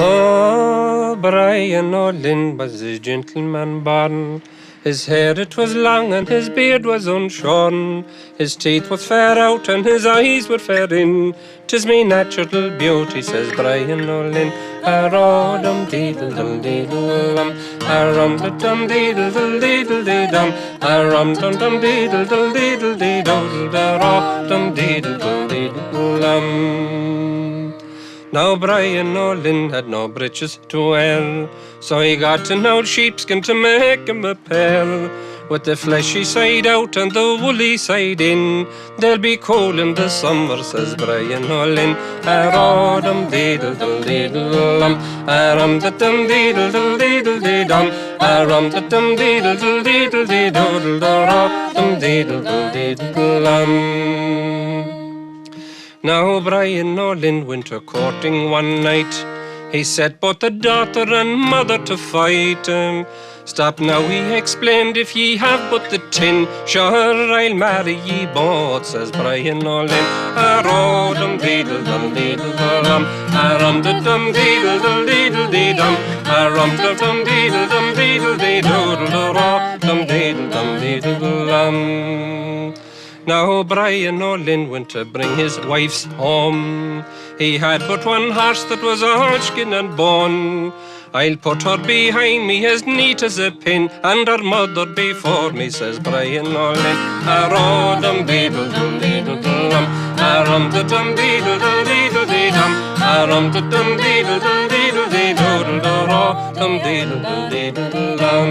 Oh, Brian O'Lynn was a gentleman born. His hair it was long and his beard was unshorn. His teeth was fair out and his eyes were fair in. 'Tis me natural beauty, says Brian O'Lynn. A-ro-dum deedle-dum deedle-dum, a-rum-da-dum deedle-dum deedle-dee-dum, a-rum-dum-dum deedle-dum deedle-dee-dum-da-ro-dum deedle-dum deedle-dum. Now Brian O'Lynn had no breeches to wear, so he got an old sheepskin to make him a pair. With the fleshy side out and the woolly side in, they'll be cool in the summer, says Brian O'Lynn. A-ro-dum deedle-dum deedle-dum, a-rum-da-dum deedle-dum deedle-dee-dum, a-rum-da-dum deedle-dum deedle-dee-dum-da-ro-dum deedle-dum deedle-dum. Now Brian O'Lynn went a courting one night. He set both the daughter and mother to fight. Stop now, he explained, if ye have but the tin, sure I'll marry ye both, says Brian O'Lynn. A-ro-dum deedle-dum deedle-dum, a-rum-da-dum deedle-dum deedle-dee-dum, a-rum-da-dum deedle-dum deedle-dee-dum-da-ro-dum deedle-dum deedle-dum. Now Brian O'Lynn went to bring his wife's home. He had but one horse that was all skin and bone. I'll put her behind me as neat as a pin, and her mother before me, says Brian O'Lynn. A-ro-dum deedle-dum deedle-dum, a-rum-da-dum deedle-dum deedle-dee-dum, a-rum-da-dum deedle-dum deedle-dee-dum-da-ro-dum deedle-dum deedle-dum.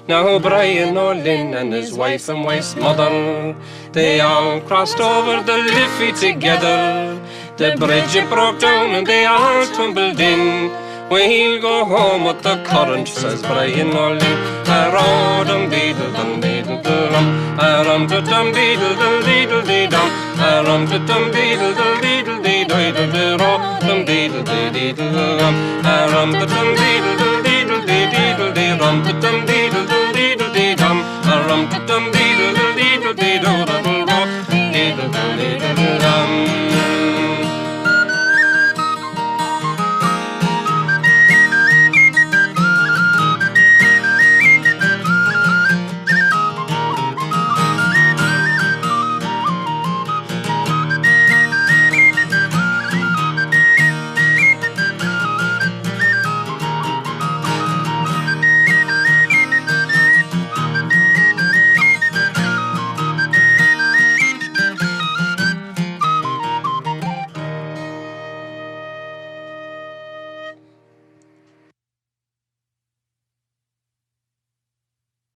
Now Brian O'Lynn and his wife and wife's mother, they all crossed over the Liffey together. The bridge it broke down and they all tumbled in. We'll go home with the current, says Brian O'Lynn. A-ro-dum deedle-dum deedle-dum, a-rum-da-dum deedle-dum deedle-dee-dum, a-rum-da-dum deedle-dum deedle-dee-dum-da-ro-dum deedle-dee-dee-dum, a-rum-da-dum deedle-dum deedle-dee-dee-dum-da-dum deedle-dum deedle-dee-dum, a-rum-da-dum deedle-dum deedle-dee-dum.